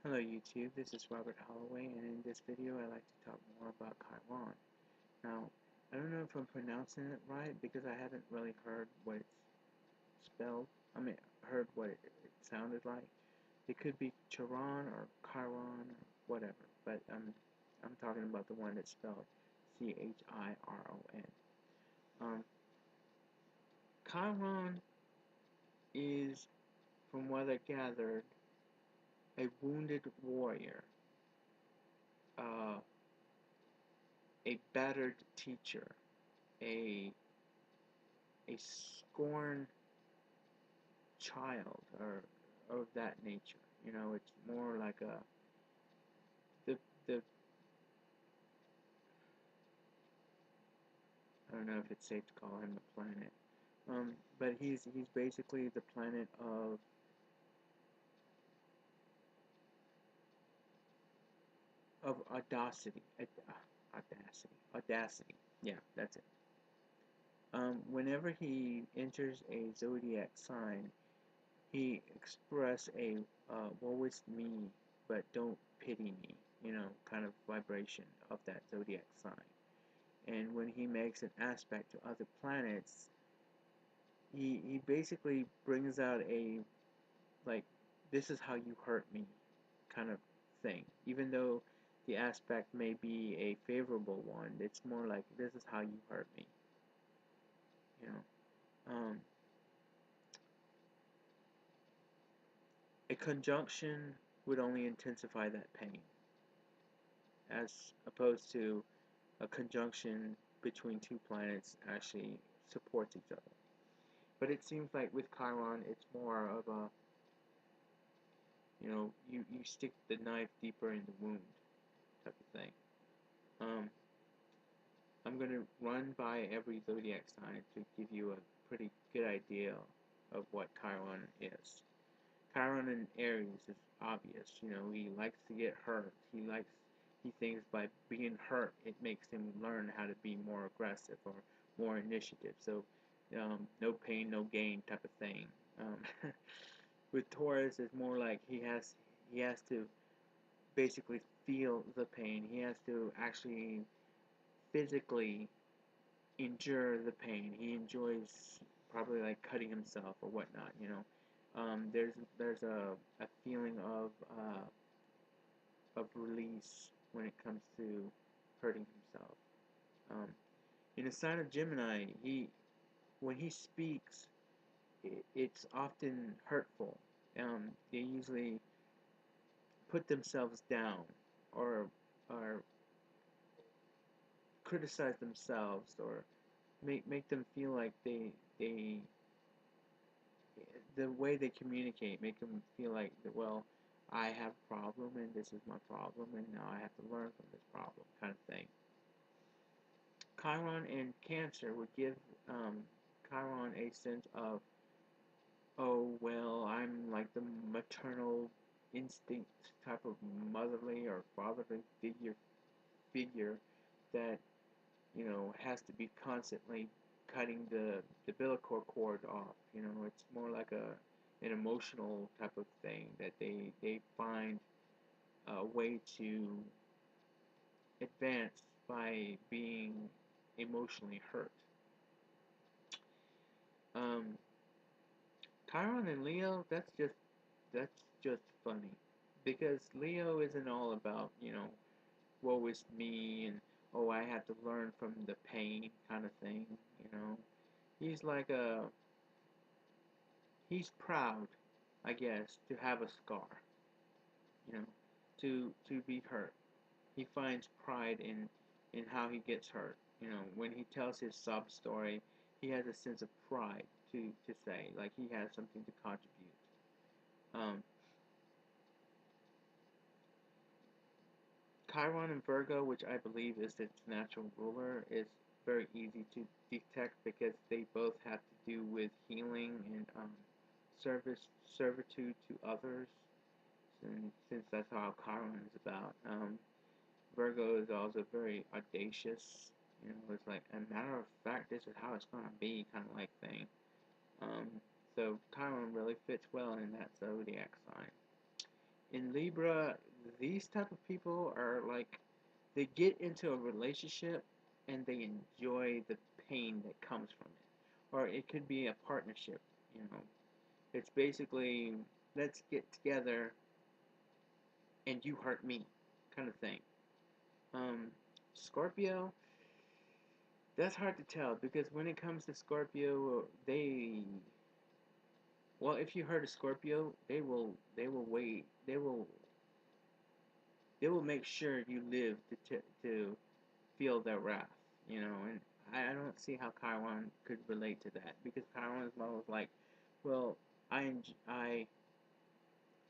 Hello YouTube, this is Robert Holloway, and in this video I'd like to talk more about Chiron. Now, I don't know if I'm pronouncing it right because I haven't really heard what it's spelled. Heard what it sounded like. It could be Chiron or Chiron or whatever, but I'm talking about the one that's spelled Chiron. Um, Chiron is, from what I gathered, a wounded warrior. Uh, a battered teacher, a scorned child, or of that nature. It's more like the the I don't know if it's safe to call him a planet. But he's basically the planet of audacity. Yeah, that's it. Whenever he enters a zodiac sign, he express a woe is me, but don't pity me, kind of vibration of that zodiac sign. And when he makes an aspect to other planets, he basically brings out a, like, this is how you hurt me kind of thing. Even though the aspect may be a favorable one, it's more like, this is how you hurt me, you know. A conjunction would only intensify that pain, as opposed to a conjunction between two planets actually supports each other. But it seems like with Chiron, it's more of a, you stick the knife deeper in the wound type of thing. Um, I'm going to run by every zodiac sign to give you a pretty good idea of what Chiron is. Chiron in Aries is obvious. He likes to get hurt. He thinks by being hurt, it makes him learn how to be more aggressive or more initiative. So, no pain, no gain type of thing. With Taurus, it's more like he has to basically feel the pain. He has to actually physically endure the pain. He enjoys probably like cutting himself or whatnot. There's a feeling of release when it comes to hurting himself. Um, in the sign of Gemini, he when he speaks, it's often hurtful. They usually put themselves down, or or criticize themselves, or make them feel like they the way they communicate make them feel like that, well, I have a problem and this is my problem and now I have to learn from this problem kind of thing. Chiron in Cancer would give Chiron a sense of, oh well, I'm like the maternal instinct type of motherly or fatherly figure that has to be constantly cutting the umbilical cord off. It's more like an emotional type of thing that they find a way to advance by being emotionally hurt. Um, Chiron and Leo, that's just funny because Leo isn't all about woe is me and, oh, I have to learn from the pain kind of thing. You know, he's like a he's proud, I guess, to have a scar. You know, to be hurt. He finds pride in how he gets hurt. When he tells his sob story, he has a sense of pride to say, like he has something to contribute. Um, Chiron and Virgo, which I believe is its natural ruler, is very easy to detect because they both have to do with healing and servitude to others. Since that's how Chiron is about. Virgo is also very audacious. It's like, a matter of fact, this is how it's gonna be, kind of like thing. Um, so Chiron really fits well in that zodiac sign. in Libra, these type of people are like they get into a relationship and they enjoy the pain that comes from it. Or it could be a partnership, you know. It's basically let's get together and you hurt me kind of thing. Um, Scorpio, that's hard to tell because when it comes to Scorpio, well, if you hurt a Scorpio, they will wait. They will make sure you live to feel their wrath, you know. And I don't see how Chiron could relate to that because Chiron is more like, well, I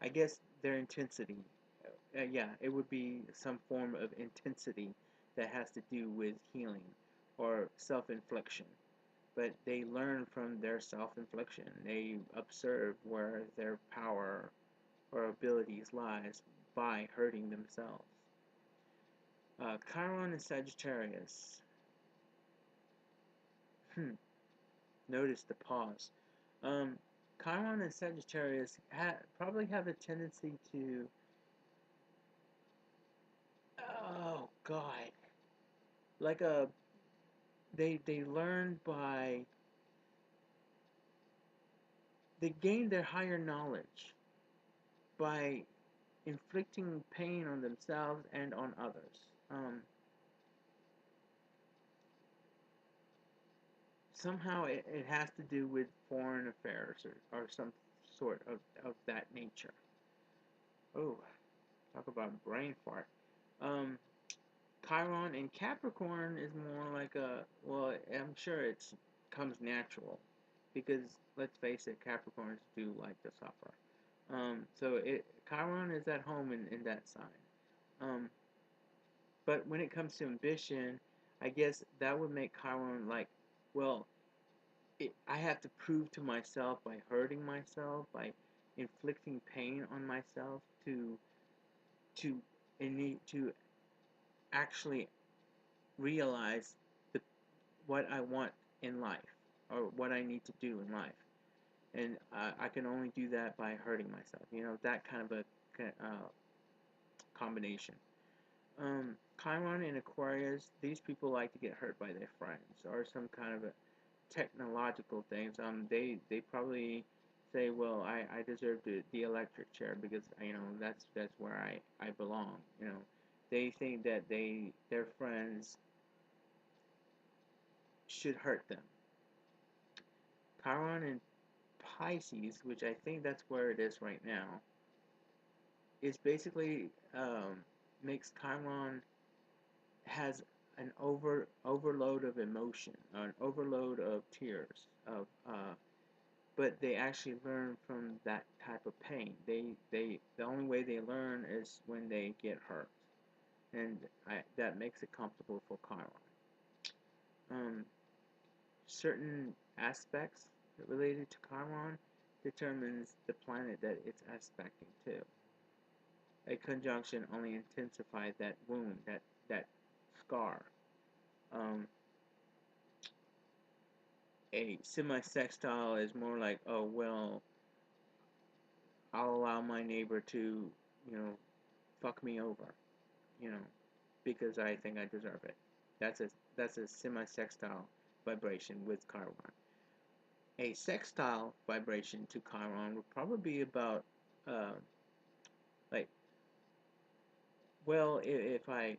I guess their intensity. Yeah, it would be some form of intensity that has to do with healing or self-infliction. But they learn from their self-infliction. They observe where their power or abilities lies by hurting themselves. Chiron and Sagittarius. Notice the pause. Um, Chiron and Sagittarius probably have a tendency to, oh God, like they learn by they gain their higher knowledge by inflicting pain on themselves and on others. Somehow it has to do with foreign affairs or some sort of that nature. Oh, talk about brain fart. Um, Chiron and Capricorn is more like a, well, I'm sure it's comes natural because let's face it, Capricorns do like to suffer. So Chiron is at home in that sign. Um, but when it comes to ambition, I guess that would make Chiron like, well, I have to prove to myself by hurting myself, by inflicting pain on myself to to actually realize the what I want in life or what I need to do in life, and I can only do that by hurting myself. You know, that kind of a combination. Chiron and Aquarius, these people like to get hurt by their friends or some kind of a technological things. They probably say, well, I deserve the electric chair because you know that's where I belong. You know, they think that their friends should hurt them. Chiron and Pisces, which I think that's where it is right now, is basically makes Chiron has an overload of emotion, an overload of tears, of but they actually learn from that type of pain. The only way they learn is when they get hurt, and that makes it comfortable for Chiron. Um, Certain aspects related to Chiron determines the planet that it's aspecting to. A conjunction only intensifies that wound, that scar. Um, a semi-sextile is more like, oh well, I'll allow my neighbor to, you know, fuck me over, you know, because I think I deserve it. That's a semi-sextile vibration with Chiron. A sextile vibration to Chiron would probably be about, uh, like, well, if I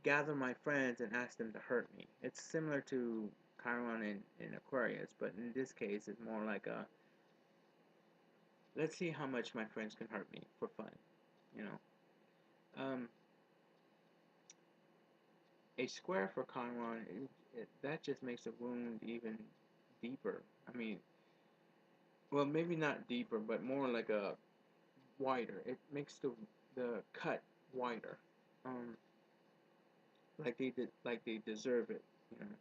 gather my friends and ask them to hurt me, it's similar to Chiron in Aquarius, but in this case, it's more like a let's see how much my friends can hurt me for fun, you know. Um, a square for Chiron, that just makes a wound even deeper. I mean, well, maybe not deeper, but more like a wider. It makes the cut wider. Um, like they deserve it, you know.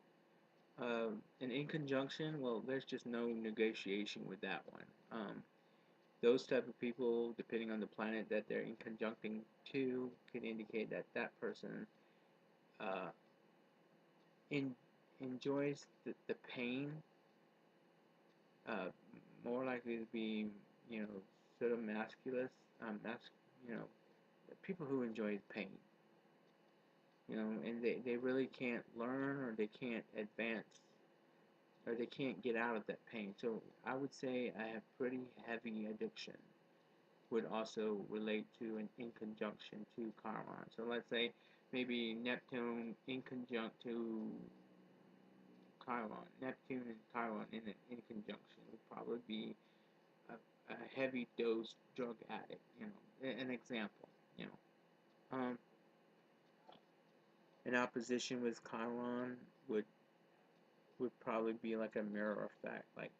And in conjunction, well, there's just no negotiation with that one. Those type of people, depending on the planet that they're in conjuncting to, can indicate that that person uh, in, enjoys the pain, uh, more likely to be, you know, sort of masculus, you know, people who enjoy pain, and they really can't learn, or they can't advance, or they can't get out of that pain. So I would say I have pretty heavy addiction, would also relate to and in conjunction to Chiron. So let's say maybe Neptune in conjunct to Chiron. Neptune and Chiron in conjunction would probably be a heavy dose drug addict. An example. Um, in opposition with Chiron would probably be like a mirror effect. Like,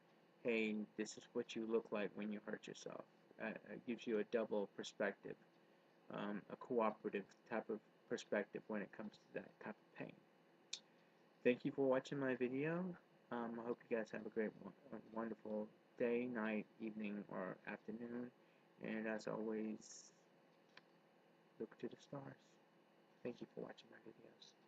hey, this is what you look like when you hurt yourself. It gives you a double perspective, a cooperative type of perspective when it comes to that type of pain. Thank you for watching my video. I hope you guys have a great, wonderful day, night, evening, or afternoon. And as always, look to the stars. Thank you for watching my videos.